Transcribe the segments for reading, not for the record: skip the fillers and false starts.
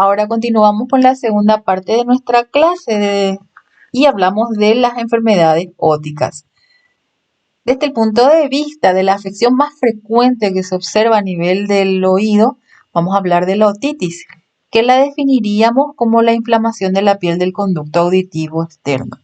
Ahora continuamos con la segunda parte de nuestra y hablamos de las enfermedades ópticas. Desde el punto de vista de la afección más frecuente que se observa a nivel del oído, vamos a hablar de la otitis, que la definiríamos como la inflamación de la piel del conducto auditivo externo.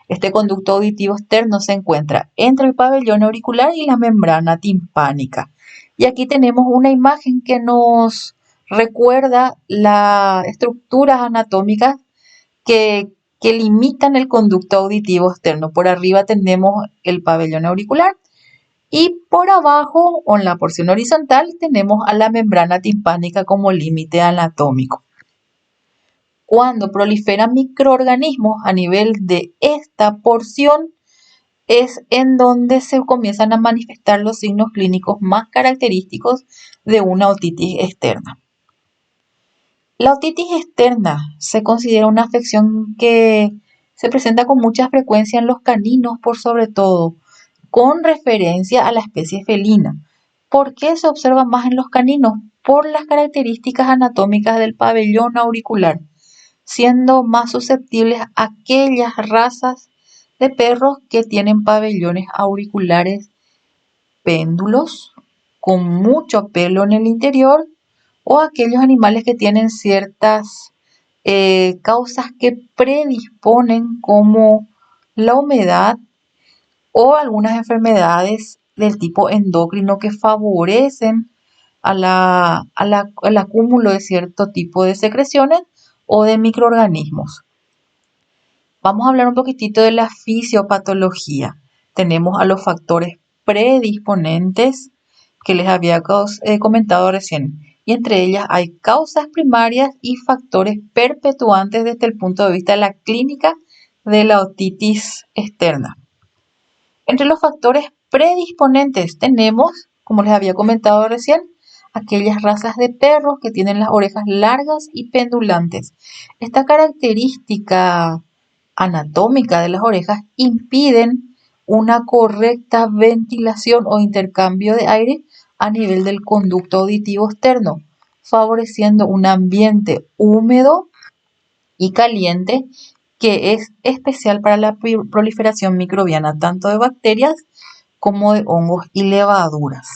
Este conducto auditivo externo se encuentra entre el pabellón auricular y la membrana timpánica. Y aquí tenemos una imagen que nos recuerda las estructuras anatómicas que, que limitan el conducto auditivo externo. Por arriba tenemos el pabellón auricular y por abajo o en la porción horizontal tenemos a la membrana timpánica como límite anatómico. Cuando proliferan microorganismos a nivel de esta porción es en donde se comienzan a manifestar los signos clínicos más característicos de una otitis externa. La otitis externa se considera una afección que se presenta con mucha frecuencia en los caninos, por sobre todo, con referencia a la especie felina. ¿Por qué se observa más en los caninos? Por las características anatómicas del pabellón auricular, siendo más susceptibles aquellas razas de perros que tienen pabellones auriculares péndulos, con mucho pelo en el interior, o aquellos animales que tienen ciertas causas que predisponen como la humedad o algunas enfermedades del tipo endocrino que favorecen al acúmulo de cierto tipo de secreciones o de microorganismos. Vamos a hablar un poquitito de la fisiopatología. Tenemos a los factores predisponentes que les había comentado recién, y entre ellas hay causas primarias y factores perpetuantes desde el punto de vista de la clínica de la otitis externa. Entre los factores predisponentes tenemos, como les había comentado recién, aquellas razas de perros que tienen las orejas largas y pendulantes. Esta característica anatómica de las orejas impiden una correcta ventilación o intercambio de aire a nivel del conducto auditivo externo, favoreciendo un ambiente húmedo y caliente que es especial para la proliferación microbiana tanto de bacterias como de hongos y levaduras.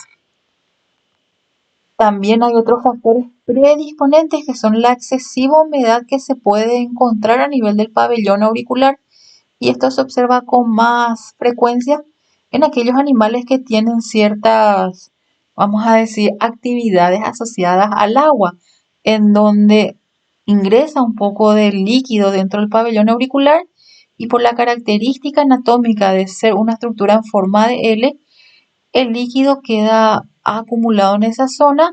También hay otros factores predisponentes que son la excesiva humedad que se puede encontrar a nivel del pabellón auricular, y esto se observa con más frecuencia en aquellos animales que tienen ciertas, vamos a decir, actividades asociadas al agua, en donde ingresa un poco de líquido dentro del pabellón auricular, y por la característica anatómica de ser una estructura en forma de L, el líquido queda acumulado en esa zona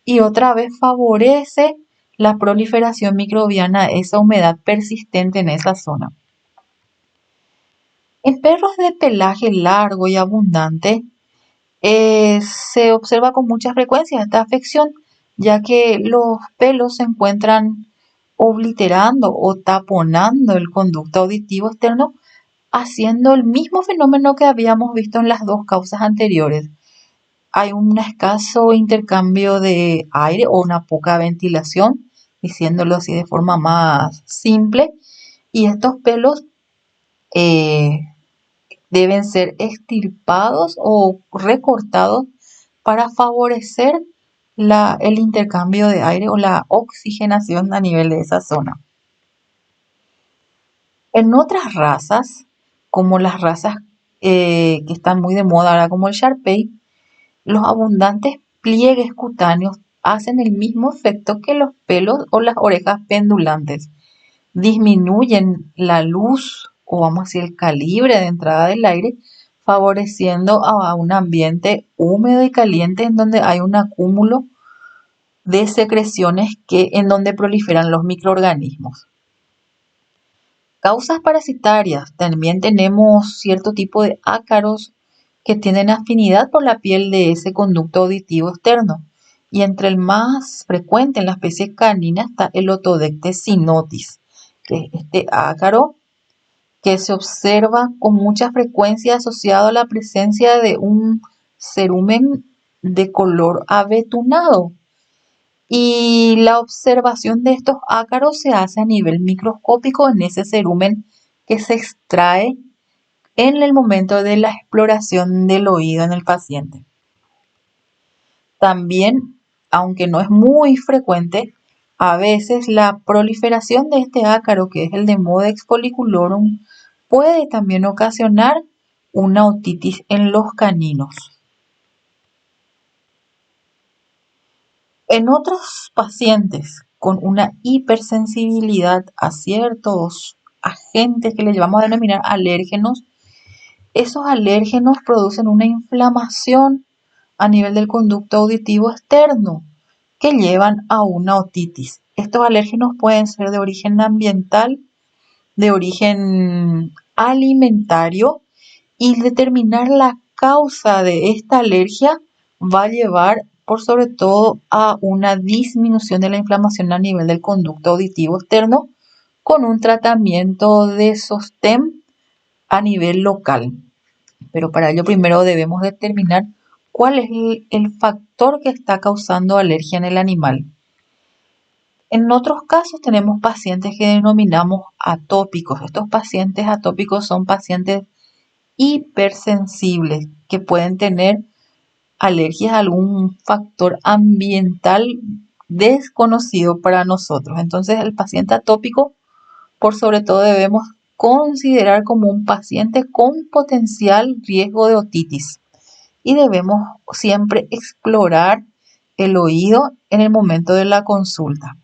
y otra vez favorece la proliferación microbiana, esa humedad persistente en esa zona. En perros de pelaje largo y abundante se observa con mucha frecuencia esta afección, ya que los pelos se encuentran obliterando o taponando el conducto auditivo externo, haciendo el mismo fenómeno que habíamos visto en las dos causas anteriores. Hay un escaso intercambio de aire o una poca ventilación, diciéndolo así de forma más simple, y estos pelos eh, deben ser extirpados o recortados para favorecer el intercambio de aire o la oxigenación a nivel de esa zona. En otras razas, como las razas que están muy de moda ahora, como el Shar-Pei, los abundantes pliegues cutáneos hacen el mismo efecto que los pelos o las orejas pendulantes. Disminuyen la luz o vamos a decir el calibre de entrada del aire, favoreciendo a un ambiente húmedo y caliente en donde hay un acúmulo de secreciones en donde proliferan los microorganismos. Causas parasitarias. También tenemos cierto tipo de ácaros que tienen afinidad por la piel de ese conducto auditivo externo. Y entre el más frecuente en la especie canina está el Otodectes cynotis, que es este ácaro que se observa con mucha frecuencia asociado a la presencia de un cerumen de color avetunado. Y la observación de estos ácaros se hace a nivel microscópico en ese cerumen que se extrae en el momento de la exploración del oído en el paciente. También, aunque no es muy frecuente, a veces la proliferación de este ácaro, que es el de Modex folliculorum, puede también ocasionar una otitis en los caninos. En otros pacientes con una hipersensibilidad a ciertos agentes que le llevamos a denominar alérgenos, esos alérgenos producen una inflamación a nivel del conducto auditivo externo que llevan a una otitis. Estos alérgenos pueden ser de origen ambiental, de origen alimentario, y determinar la causa de esta alergia va a llevar por sobre todo a una disminución de la inflamación a nivel del conducto auditivo externo con un tratamiento de sostén a nivel local. Pero para ello primero debemos determinar cuál es el factor que está causando alergia en el animal. En otros casos tenemos pacientes que denominamos atópicos. Estos pacientes atópicos son pacientes hipersensibles que pueden tener alergias a algún factor ambiental desconocido para nosotros. Entonces el paciente atópico, por sobre todo, debemos considerar como un paciente con potencial riesgo de otitis y debemos siempre explorar el oído en el momento de la consulta.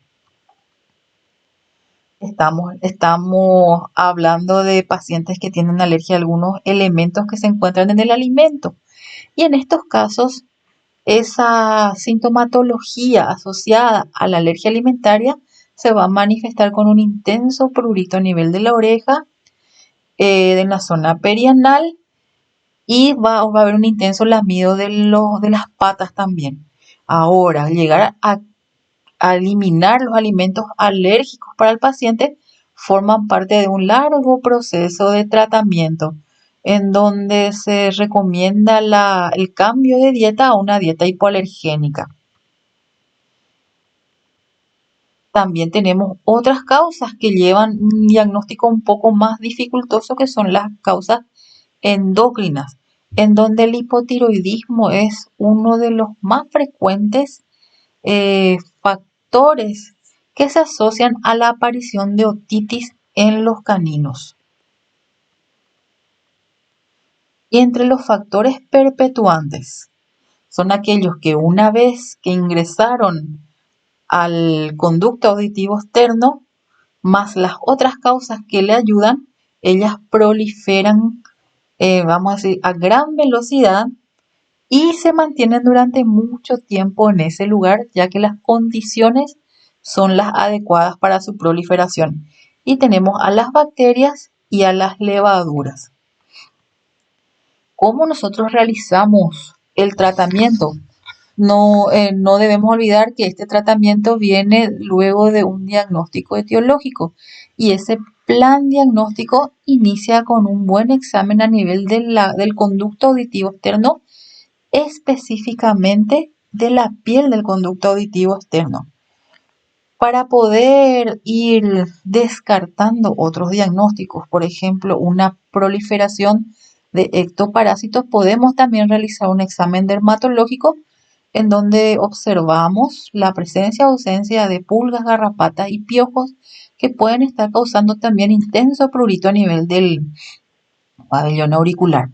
Estamos hablando de pacientes que tienen alergia a algunos elementos que se encuentran en el alimento. Y en estos casos, esa sintomatología asociada a la alergia alimentaria se va a manifestar con un intenso prurito a nivel de la oreja, en la zona perianal, y va a haber un intenso lamido de las patas también. Ahora, llegar a eliminar los alimentos alérgicos para el paciente forman parte de un largo proceso de tratamiento en donde se recomienda el cambio de dieta a una dieta hipoalergénica. También tenemos otras causas que llevan un diagnóstico un poco más dificultoso, que son las causas endócrinas, en donde el hipotiroidismo es uno de los más frecuentes factores que se asocian a la aparición de otitis en los caninos. Y entre los factores perpetuantes son aquellos que una vez que ingresaron al conducto auditivo externo, más las otras causas que le ayudan, ellas proliferan, vamos a decir, a gran velocidad y se mantienen durante mucho tiempo en ese lugar, ya que las condiciones son las adecuadas para su proliferación. Y tenemos a las bacterias y a las levaduras. ¿Cómo nosotros realizamos el tratamiento? No debemos olvidar que este tratamiento viene luego de un diagnóstico etiológico, y ese plan diagnóstico inicia con un buen examen a nivel del conducto auditivo externo, específicamente de la piel del conducto auditivo externo, para poder ir descartando otros diagnósticos. Por ejemplo, una proliferación de ectoparásitos. Podemos también realizar un examen dermatológico en donde observamos la presencia o ausencia de pulgas, garrapatas y piojos que pueden estar causando también intenso prurito a nivel del pabellón auricular.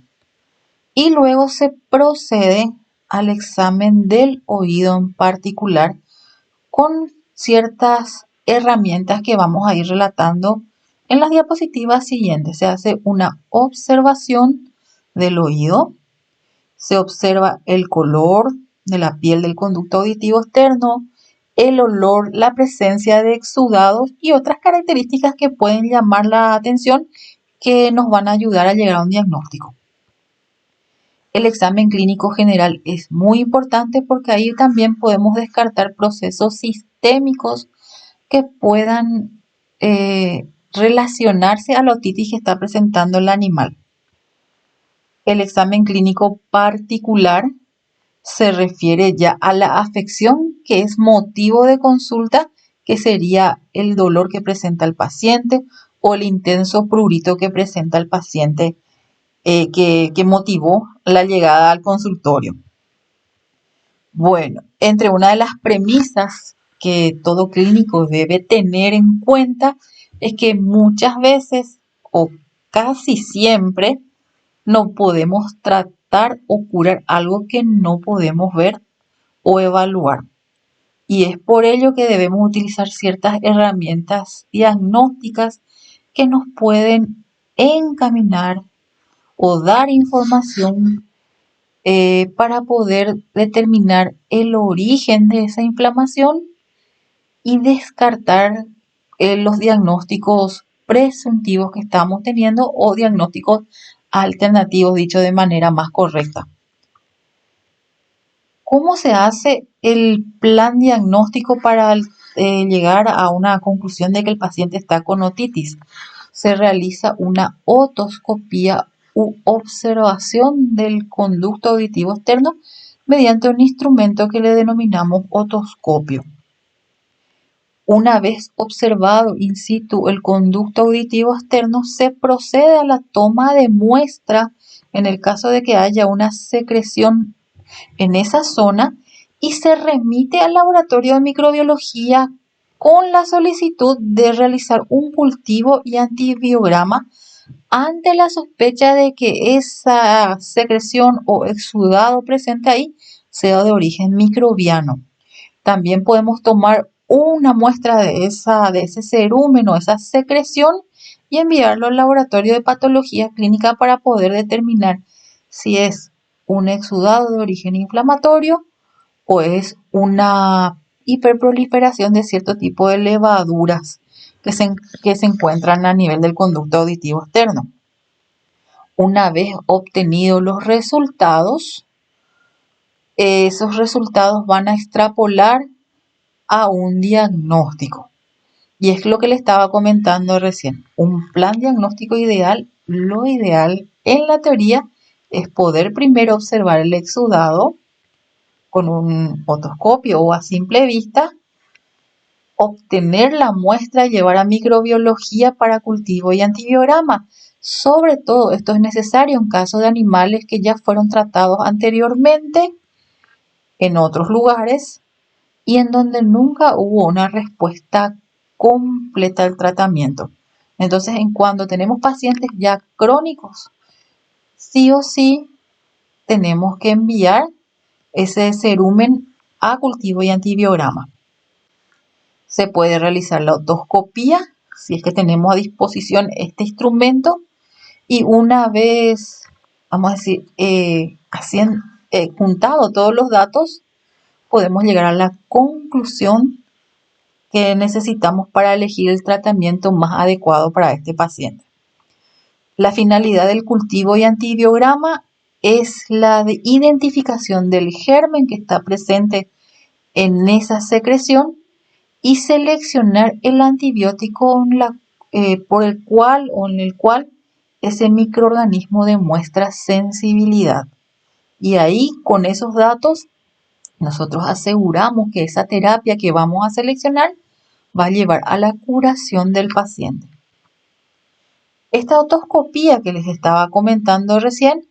Y luego se procede al examen del oído en particular con ciertas herramientas que vamos a ir relatando en las diapositivas siguientes. Se hace una observación del oído, se observa el color de la piel del conducto auditivo externo, el olor, la presencia de exudados y otras características que pueden llamar la atención, que nos van a ayudar a llegar a un diagnóstico. El examen clínico general es muy importante porque ahí también podemos descartar procesos sistémicos que puedan relacionarse a la otitis que está presentando el animal. El examen clínico particular se refiere ya a la afección que es motivo de consulta, que sería el dolor que presenta el paciente o el intenso prurito que presenta el paciente que motivó la llegada al consultorio. Bueno, entre una de las premisas que todo clínico debe tener en cuenta es que muchas veces o casi siempre no podemos tratar o curar algo que no podemos ver o evaluar. Y es por ello que debemos utilizar ciertas herramientas diagnósticas que nos pueden encaminar o dar información para poder determinar el origen de esa inflamación y descartar los diagnósticos presuntivos que estamos teniendo o diagnósticos alternativos, dicho de manera más correcta. ¿Cómo se hace el plan diagnóstico para llegar a una conclusión de que el paciente está con otitis? Se realiza una otoscopía u observación del conducto auditivo externo mediante un instrumento que le denominamos otoscopio. Una vez observado in situ el conducto auditivo externo, se procede a la toma de muestra en el caso de que haya una secreción en esa zona y se remite al laboratorio de microbiología con la solicitud de realizar un cultivo y antibiograma ante la sospecha de que esa secreción o exudado presente ahí sea de origen microbiano. También podemos tomar una muestra de ese cerumen o esa secreción y enviarlo al laboratorio de patología clínica para poder determinar si es un exudado de origen inflamatorio o es una hiperproliferación de cierto tipo de levaduras que se encuentran a nivel del conducto auditivo externo. Una vez obtenidos los resultados, esos resultados van a extrapolar a un diagnóstico. Y es lo que le estaba comentando recién. Un plan diagnóstico ideal, lo ideal en la teoría es poder primero observar el exudado con un otoscopio o a simple vista, obtener la muestra y llevar a microbiología para cultivo y antibiograma. Sobre todo esto es necesario en caso de animales que ya fueron tratados anteriormente en otros lugares y en donde nunca hubo una respuesta completa al tratamiento. Entonces, en cuando tenemos pacientes ya crónicos, sí o sí tenemos que enviar ese cerumen a cultivo y antibiograma. Se puede realizar la otoscopía si es que tenemos a disposición este instrumento y una vez, vamos a decir, juntado todos los datos, podemos llegar a la conclusión que necesitamos para elegir el tratamiento más adecuado para este paciente. La finalidad del cultivo y antibiograma es la de identificación del germen que está presente en esa secreción y seleccionar el antibiótico por el cual o en el cual ese microorganismo demuestra sensibilidad. Y ahí, con esos datos, nosotros aseguramos que esa terapia que vamos a seleccionar va a llevar a la curación del paciente. Esta otoscopía que les estaba comentando recién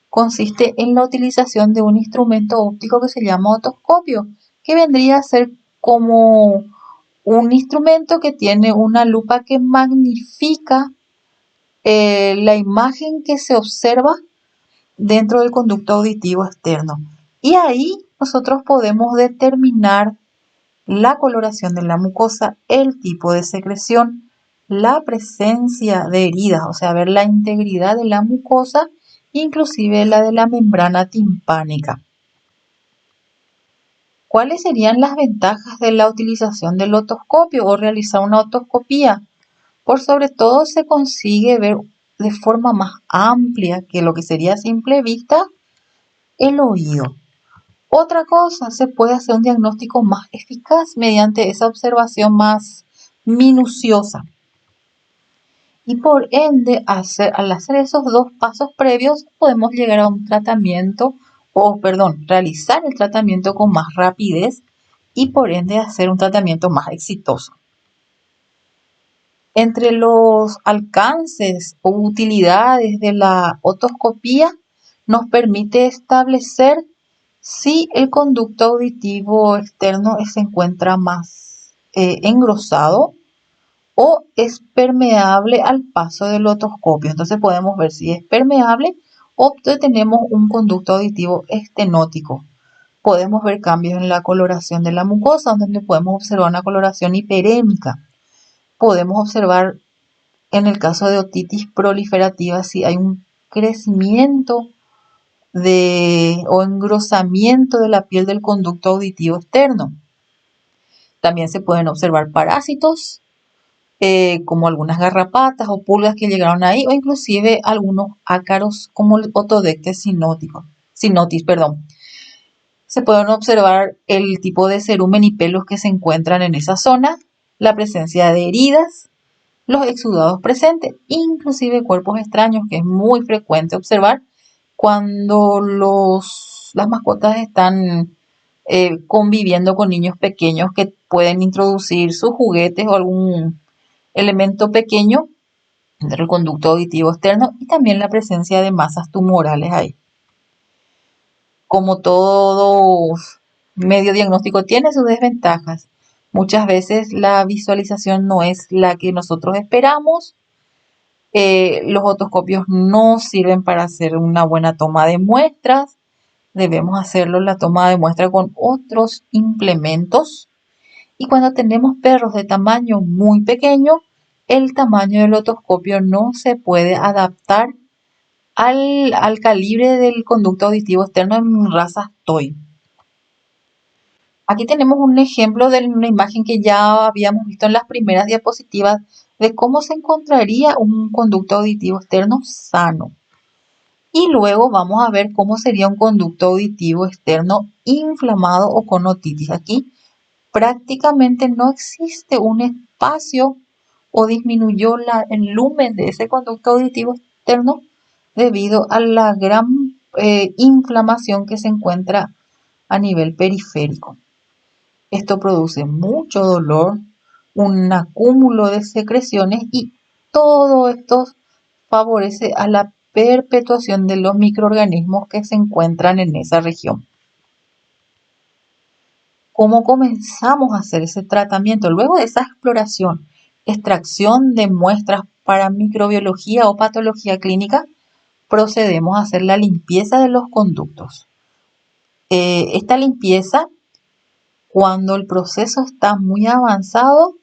consiste en la utilización de un instrumento óptico que se llama otoscopio, que vendría a ser como un instrumento que tiene una lupa que magnifica la imagen que se observa dentro del conducto auditivo externo. Y ahí nosotros podemos determinar la coloración de la mucosa, el tipo de secreción, la presencia de heridas, o sea, ver la integridad de la mucosa, inclusive la de la membrana timpánica. ¿Cuáles serían las ventajas de la utilización del otoscopio o realizar una otoscopía? Por sobre todo se consigue ver de forma más amplia que lo que sería a simple vista el oído. Otra cosa, se puede hacer un diagnóstico más eficaz mediante esa observación más minuciosa. Y por ende, al hacer esos dos pasos previos, podemos llegar a un tratamiento realizar el tratamiento con más rapidez y por ende hacer un tratamiento más exitoso. Entre los alcances o utilidades de la otoscopía nos permite establecer si el conducto auditivo externo se encuentra más engrosado o es permeable al paso del otoscopio. Entonces podemos ver si es permeable o tenemos un conducto auditivo estenótico. Podemos ver cambios en la coloración de la mucosa, donde podemos observar una coloración hiperémica. Podemos observar en el caso de otitis proliferativa si hay un crecimiento o engrosamiento de la piel del conducto auditivo externo. También se pueden observar parásitos, como algunas garrapatas o pulgas que llegaron ahí, o inclusive algunos ácaros como el Otodectes sinotis. Se pueden observar el tipo de cerumen y pelos que se encuentran en esa zona, la presencia de heridas, los exudados presentes, inclusive cuerpos extraños, que es muy frecuente observar cuando las mascotas están conviviendo con niños pequeños que pueden introducir sus juguetes o algún elemento pequeño del conducto auditivo externo, y también la presencia de masas tumorales ahí. Como todo medio diagnóstico tiene sus desventajas. Muchas veces la visualización no es la que nosotros esperamos. Los otoscopios no sirven para hacer una buena toma de muestras. Debemos hacerlo la toma de muestra con otros implementos. Y cuando tenemos perros de tamaño muy pequeño, el tamaño del otoscopio no se puede adaptar al calibre del conducto auditivo externo en razas toy. Aquí tenemos un ejemplo de una imagen que ya habíamos visto en las primeras diapositivas de cómo se encontraría un conducto auditivo externo sano. Y luego vamos a ver cómo sería un conducto auditivo externo inflamado o con otitis. Aquí prácticamente no existe un espacio o disminuyó el lumen de ese conducto auditivo externo debido a la gran inflamación que se encuentra a nivel periférico. Esto produce mucho dolor, un acúmulo de secreciones, y todo esto favorece a la perpetuación de los microorganismos que se encuentran en esa región. ¿Cómo comenzamos a hacer ese tratamiento? Luego de esa exploración, extracción de muestras para microbiología o patología clínica, procedemos a hacer la limpieza de los conductos. Esta limpieza, cuando el proceso está muy avanzado,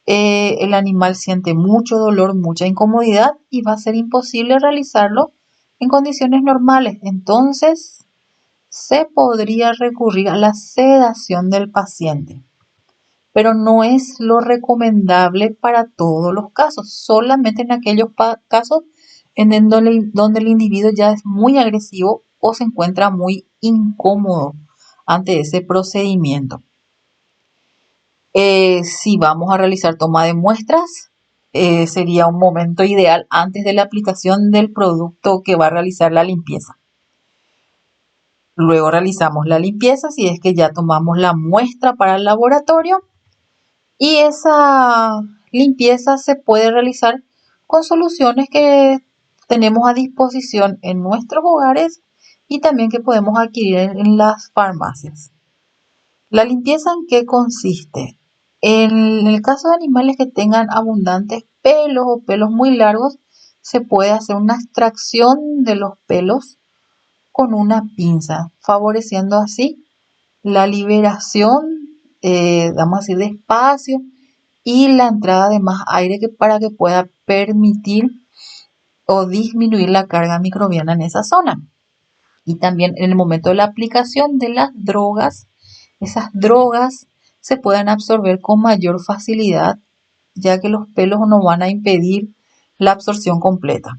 el animal siente mucho dolor, mucha incomodidad, y va a ser imposible realizarlo en condiciones normales. Entonces, se podría recurrir a la sedación del paciente, pero no es lo recomendable para todos los casos, solamente en aquellos casos en donde el individuo ya es muy agresivo o se encuentra muy incómodo ante ese procedimiento. Si vamos a realizar toma de muestras, sería un momento ideal antes de la aplicación del producto que va a realizar la limpieza. Luego realizamos la limpieza si es que ya tomamos la muestra para el laboratorio, y esa limpieza se puede realizar con soluciones que tenemos a disposición en nuestros hogares y también que podemos adquirir en las farmacias. ¿La limpieza en qué consiste? En el caso de animales que tengan abundantes pelos o pelos muy largos, se puede hacer una extracción de los pelos con una pinza, favoreciendo así la liberación, vamos a decir, de espacio y la entrada de más aire para que pueda permitir o disminuir la carga microbiana en esa zona. Y también en el momento de la aplicación de las drogas, esas drogas se pueden absorber con mayor facilidad, ya que los pelos no van a impedir la absorción completa.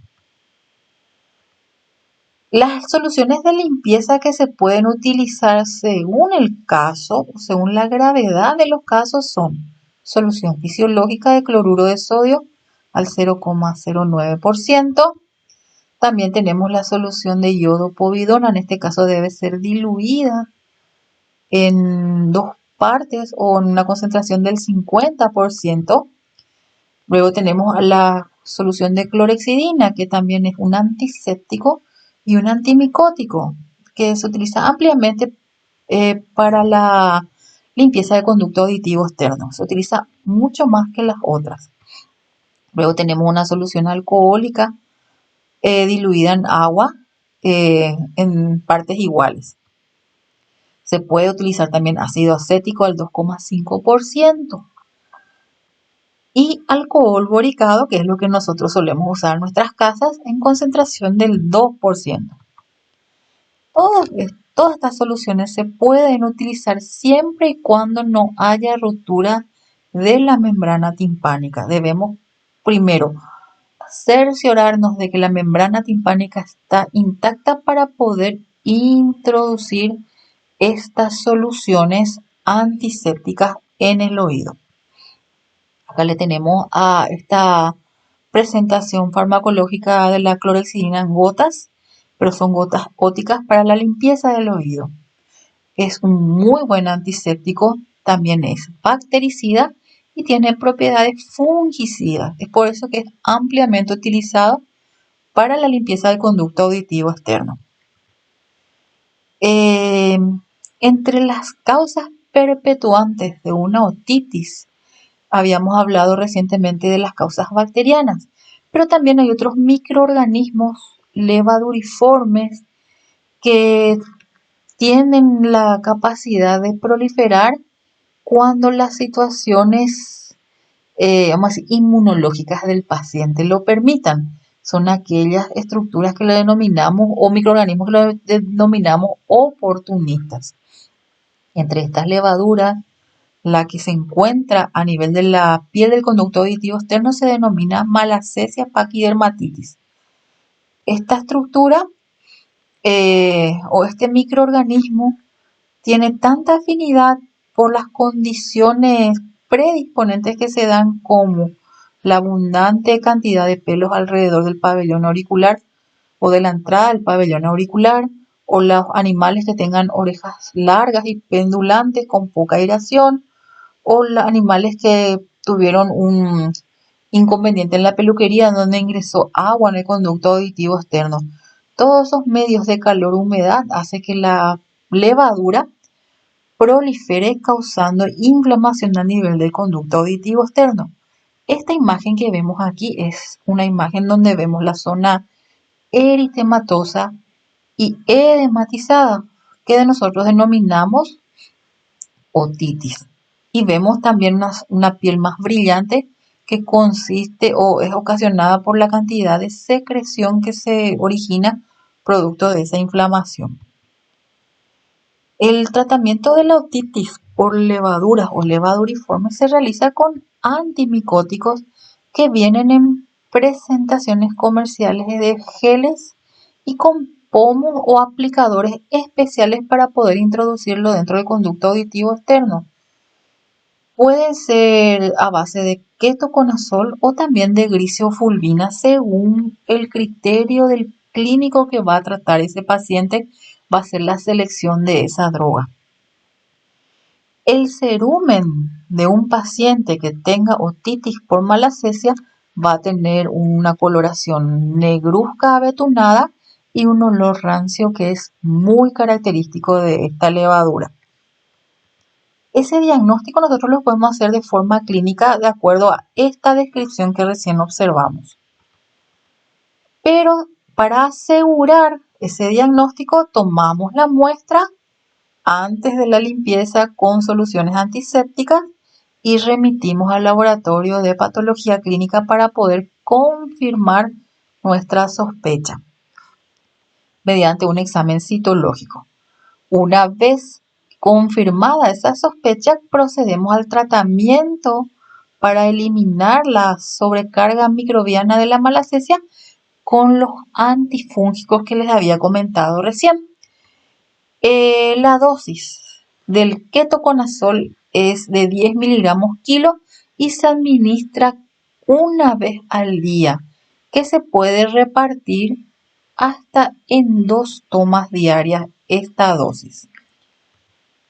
Las soluciones de limpieza que se pueden utilizar según el caso, según la gravedad de los casos, son solución fisiológica de cloruro de sodio al 0,09%, También tenemos la solución de yodo-povidona, en este caso debe ser diluida en dos partes o en una concentración del 50%. Luego tenemos la solución de clorhexidina, que también es un antiséptico y un antimicótico, que se utiliza ampliamente para la limpieza del conducto auditivo externo. Se utiliza mucho más que las otras. Luego tenemos una solución alcohólica diluida en agua en partes iguales. Se puede utilizar también ácido acético al 2,5% y alcohol boricado, que es lo que nosotros solemos usar en nuestras casas, en concentración del 2%. Todas estas soluciones se pueden utilizar siempre y cuando no haya ruptura de la membrana timpánica. Debemos primero cerciorarnos de que la membrana timpánica está intacta para poder introducir estas soluciones antisépticas en el oído. Acá le tenemos a esta presentación farmacológica de la clorhexidina en gotas, pero son gotas ópticas para la limpieza del oído. Es un muy buen antiséptico, también es bactericida y tiene propiedades fungicidas. Es por eso que es ampliamente utilizado para la limpieza del conducto auditivo externo. Entre las causas perpetuantes de una otitis, habíamos hablado recientemente de las causas bacterianas, pero también hay otros microorganismos levaduriformes que tienen la capacidad de proliferar cuando las situaciones inmunológicas del paciente lo permitan. Son aquellas estructuras que le denominamos o microorganismos que le denominamos oportunistas. Entre estas levaduras, la que se encuentra a nivel de la piel del conducto auditivo externo se denomina Malassezia pachydermatitis. Esta estructura o este microorganismo tiene tanta afinidad por las condiciones predisponentes que se dan como la abundante cantidad de pelos alrededor del pabellón auricular o de la entrada del pabellón auricular, o los animales que tengan orejas largas y pendulantes con poca aireación, o los animales que tuvieron un inconveniente en la peluquería donde ingresó agua en el conducto auditivo externo. Todos esos medios de calor, humedad, hace que la levadura prolifere causando inflamación a nivel del conducto auditivo externo. Esta imagen que vemos aquí es una imagen donde vemos la zona eritematosa y edematizada, que nosotros denominamos otitis. Y vemos también una piel más brillante que consiste o es ocasionada por la cantidad de secreción que se origina producto de esa inflamación. El tratamiento de la otitis por levaduras o levaduriformes se realiza con antimicóticos que vienen en presentaciones comerciales de geles y con pomos o aplicadores especiales para poder introducirlo dentro del conducto auditivo externo. Pueden ser a base de ketoconazol o también de grisofulvina según el criterio del clínico que va a tratar ese paciente, va a ser la selección de esa droga. El cerumen de un paciente que tenga otitis por malacesia va a tener una coloración negruzca abetunada y un olor rancio que es muy característico de esta levadura. Ese diagnóstico nosotros lo podemos hacer de forma clínica de acuerdo a esta descripción que recién observamos. Pero para asegurar ese diagnóstico tomamos la muestra antes de la limpieza con soluciones antisépticas y remitimos al laboratorio de patología clínica para poder confirmar nuestra sospecha mediante un examen citológico. Una vez confirmada esa sospecha, procedemos al tratamiento para eliminar la sobrecarga microbiana de la malacesia con los antifúngicos que les había comentado recién. La dosis del ketoconazol es de 10 miligramos kilo y se administra una vez al día, que se puede repartir hasta en 2 tomas diarias esta dosis.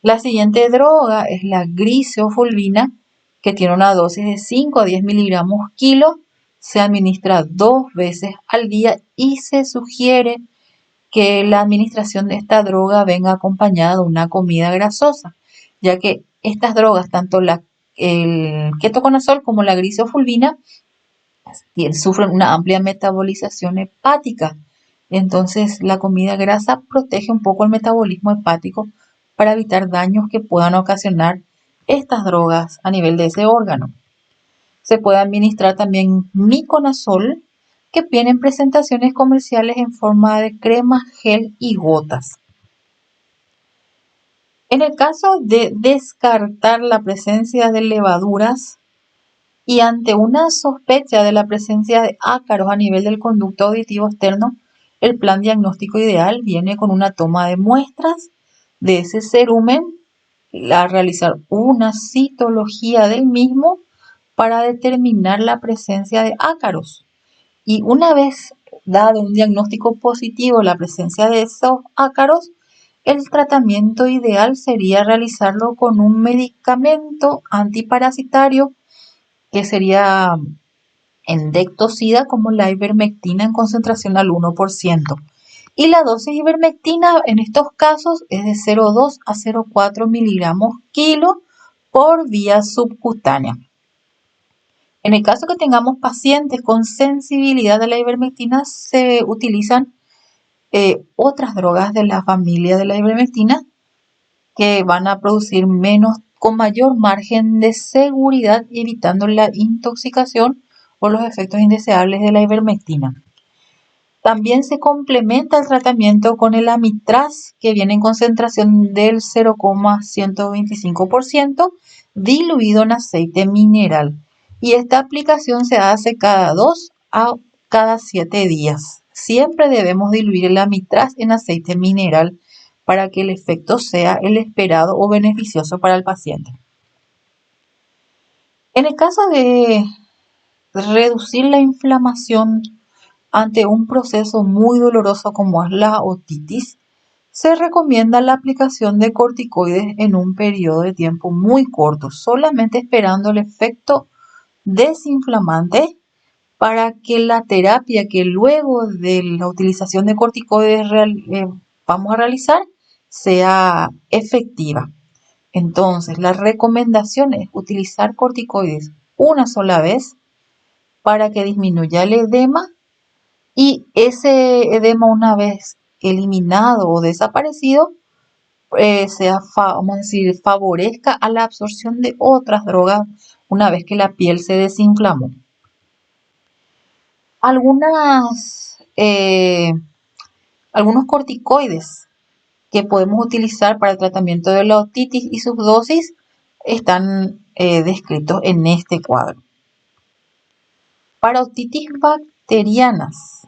La siguiente droga es la grisofulvina, que tiene una dosis de 5 a 10 miligramos kilo, se administra 2 veces al día y se sugiere que la administración de esta droga venga acompañada de una comida grasosa, ya que estas drogas, tanto el ketoconazol como la grisofulvina, sufren una amplia metabolización hepática. Entonces, la comida grasa protege un poco el metabolismo hepático para evitar daños que puedan ocasionar estas drogas a nivel de ese órgano. Se puede administrar también miconazol, que viene en presentaciones comerciales en forma de crema, gel y gotas. En el caso de descartar la presencia de levaduras y ante una sospecha de la presencia de ácaros a nivel del conducto auditivo externo, el plan diagnóstico ideal viene con una toma de muestras de ese cerumen, a realizar una citología del mismo para determinar la presencia de ácaros. Y una vez dado un diagnóstico positivo de la presencia de esos ácaros, el tratamiento ideal sería realizarlo con un medicamento antiparasitario que sería endectocida, como la ivermectina en concentración al 1%. Y la dosis de ivermectina en estos casos es de 0,2 a 0,4 miligramos kilo por vía subcutánea. En el caso que tengamos pacientes con sensibilidad a la ivermectina, se utilizan otras drogas de la familia de la ivermectina que van a producir con mayor margen de seguridad, evitando la intoxicación o los efectos indeseables de la ivermectina. También se complementa el tratamiento con el amitraz, que viene en concentración del 0,125% diluido en aceite mineral. Y esta aplicación se hace cada 2 a cada 7 días. Siempre debemos diluir el amitraz en aceite mineral para que el efecto sea el esperado o beneficioso para el paciente. En el caso de reducir la inflamación ante un proceso muy doloroso como es la otitis, se recomienda la aplicación de corticoides en un periodo de tiempo muy corto, solamente esperando el efecto desinflamante para que la terapia que luego de la utilización de corticoides vamos a realizar sea efectiva. Entonces, la recomendación es utilizar corticoides una sola vez para que disminuya el edema, y ese edema, una vez eliminado o desaparecido, vamos a decir, favorezca a la absorción de otras drogas una vez que la piel se desinflamó. Algunos corticoides que podemos utilizar para el tratamiento de la otitis y sus dosis están descritos en este cuadro. Para otitis bacterianas,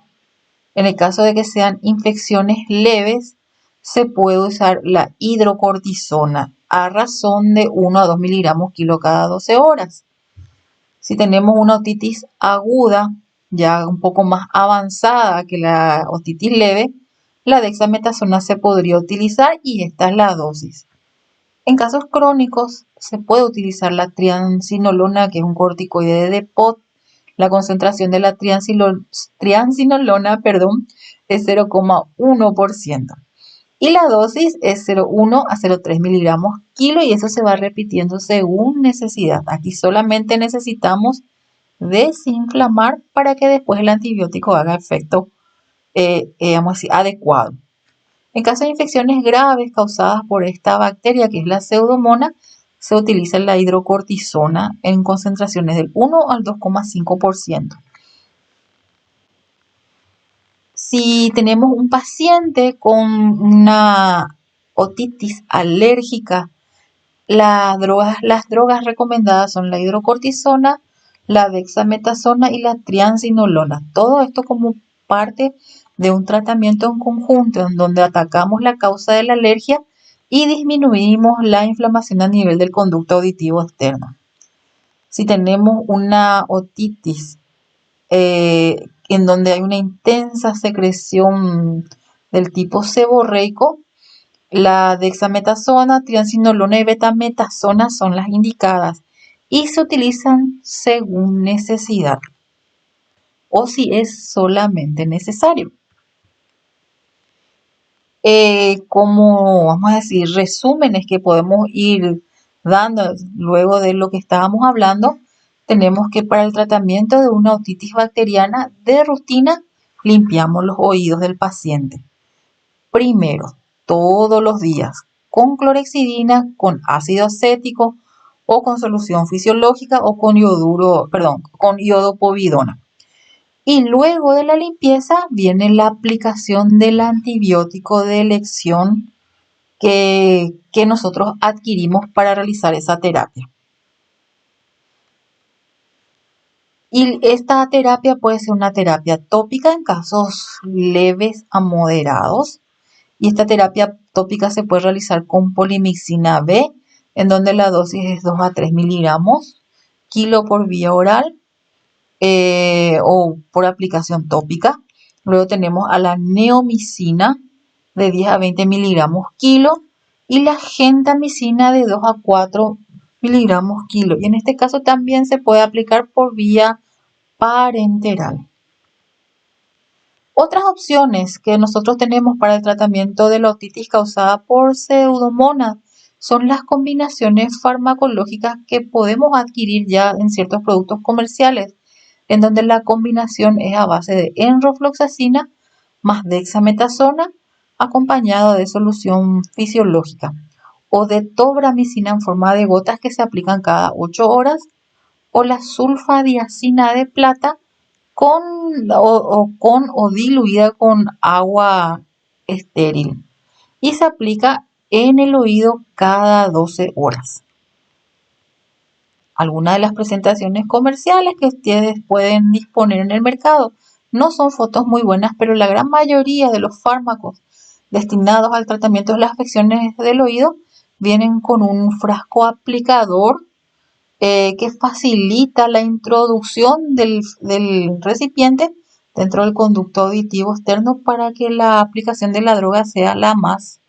en el caso de que sean infecciones leves, se puede usar la hidrocortisona a razón de 1 a 2 miligramos kilo cada 12 horas. Si tenemos una otitis aguda, ya un poco más avanzada que la otitis leve, la dexametasona se podría utilizar y esta es la dosis. En casos crónicos se puede utilizar la triamcinolona, que es un corticoide de POT. La concentración de la triamcinolona, es 0,1%. Y la dosis es 0,1 a 0,3 miligramos kilo, y eso se va repitiendo según necesidad. Aquí solamente necesitamos desinflamar para que después el antibiótico haga efecto adecuado. En caso de infecciones graves causadas por esta bacteria, que es la pseudomonas, se utiliza la hidrocortisona en concentraciones del 1 al 2,5%. Si tenemos un paciente con una otitis alérgica, las drogas recomendadas son la hidrocortisona, la dexametasona y la triamcinolona. Todo esto como parte de un tratamiento en conjunto en donde atacamos la causa de la alergia y disminuimos la inflamación a nivel del conducto auditivo externo. Si tenemos una otitis en donde hay una intensa secreción del tipo seborreico, la dexametasona, triancinolona y betametasona son las indicadas y se utilizan según necesidad o si es solamente necesario. Como vamos a decir, resúmenes que podemos ir dando luego de lo que estábamos hablando, tenemos que para el tratamiento de una otitis bacteriana de rutina limpiamos los oídos del paciente. Primero, todos los días, con clorexidina, con ácido acético o con solución fisiológica o con con iodopovidona. Y luego de la limpieza viene la aplicación del antibiótico de elección que nosotros adquirimos para realizar esa terapia. Y esta terapia puede ser una terapia tópica en casos leves a moderados. Y esta terapia tópica se puede realizar con polimixina B, en donde la dosis es 2 a 3 miligramos kilo por vía oral o por aplicación tópica. Luego tenemos a la neomicina de 10 a 20 miligramos kilo y la gentamicina de 2 a 4 miligramos kilo. Y en este caso también se puede aplicar por vía parenteral. Otras opciones que nosotros tenemos para el tratamiento de la otitis causada por pseudomonas son las combinaciones farmacológicas que podemos adquirir ya en ciertos productos comerciales, en donde la combinación es a base de enrofloxacina más dexametasona acompañado de solución fisiológica o de tobramicina en forma de gotas que se aplican cada 8 horas o la sulfadiazina de plata con o diluida con agua estéril y se aplica en el oído cada 12 horas. Algunas de las presentaciones comerciales que ustedes pueden disponer en el mercado no son fotos muy buenas, pero la gran mayoría de los fármacos destinados al tratamiento de las afecciones del oído vienen con un frasco aplicador que facilita la introducción del recipiente dentro del conducto auditivo externo para que la aplicación de la droga sea la más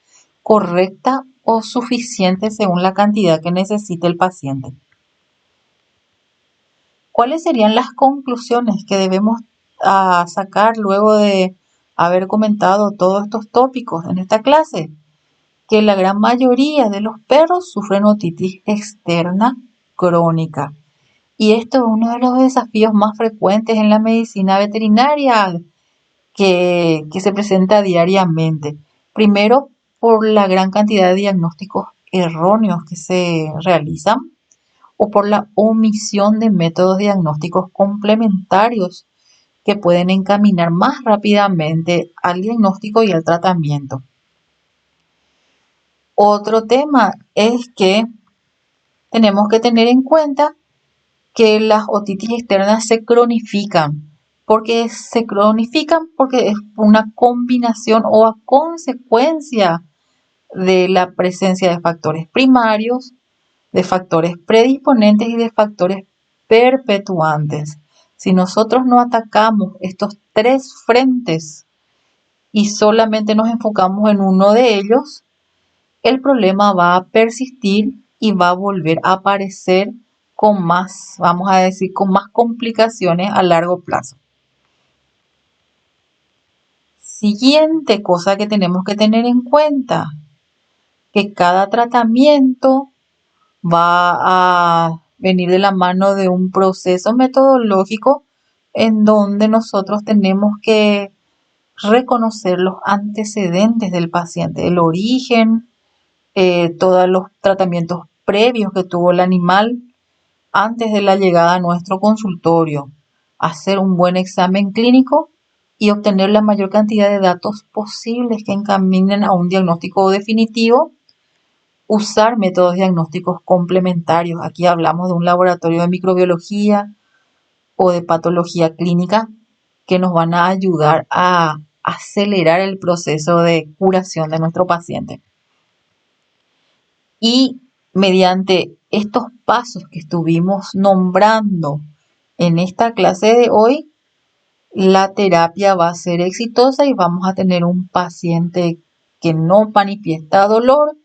correcta o suficiente según la cantidad que necesite el paciente. ¿Cuáles serían las conclusiones que debemos sacar luego de haber comentado todos estos tópicos en esta clase? Que la gran mayoría de los perros sufren otitis externa crónica. Y esto es uno de los desafíos más frecuentes en la medicina veterinaria que se presenta diariamente. Primero, por la gran cantidad de diagnósticos erróneos que se realizan o por la omisión de métodos diagnósticos complementarios que pueden encaminar más rápidamente al diagnóstico y al tratamiento. Otro tema es que tenemos que tener en cuenta que las otitis externas se cronifican. Porque se cronifican porque es una combinación o a consecuencia de la presencia de factores primarios, de factores predisponentes y de factores perpetuantes. Si nosotros no atacamos estos tres frentes y solamente nos enfocamos en uno de ellos, el problema va a persistir y va a volver a aparecer con más, vamos a decir, con más complicaciones a largo plazo. Siguiente cosa que tenemos que tener en cuenta, que cada tratamiento va a venir de la mano de un proceso metodológico en donde nosotros tenemos que reconocer los antecedentes del paciente, el origen, todos los tratamientos previos que tuvo el animal antes de la llegada a nuestro consultorio, hacer un buen examen clínico y obtener la mayor cantidad de datos posibles que encaminen a un diagnóstico definitivo, usar métodos diagnósticos complementarios. Aquí hablamos de un laboratorio de microbiología o de patología clínica que nos van a ayudar a acelerar el proceso de curación de nuestro paciente. Y mediante estos pasos que estuvimos nombrando en esta clase de hoy, la terapia va a ser exitosa y vamos a tener un paciente que no manifiesta dolor,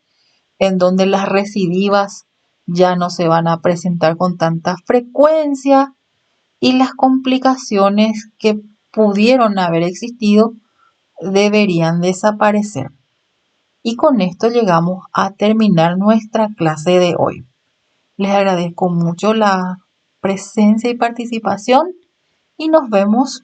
en donde las recidivas ya no se van a presentar con tanta frecuencia y las complicaciones que pudieron haber existido deberían desaparecer. Y con esto llegamos a terminar nuestra clase de hoy. Les agradezco mucho la presencia y participación y nos vemos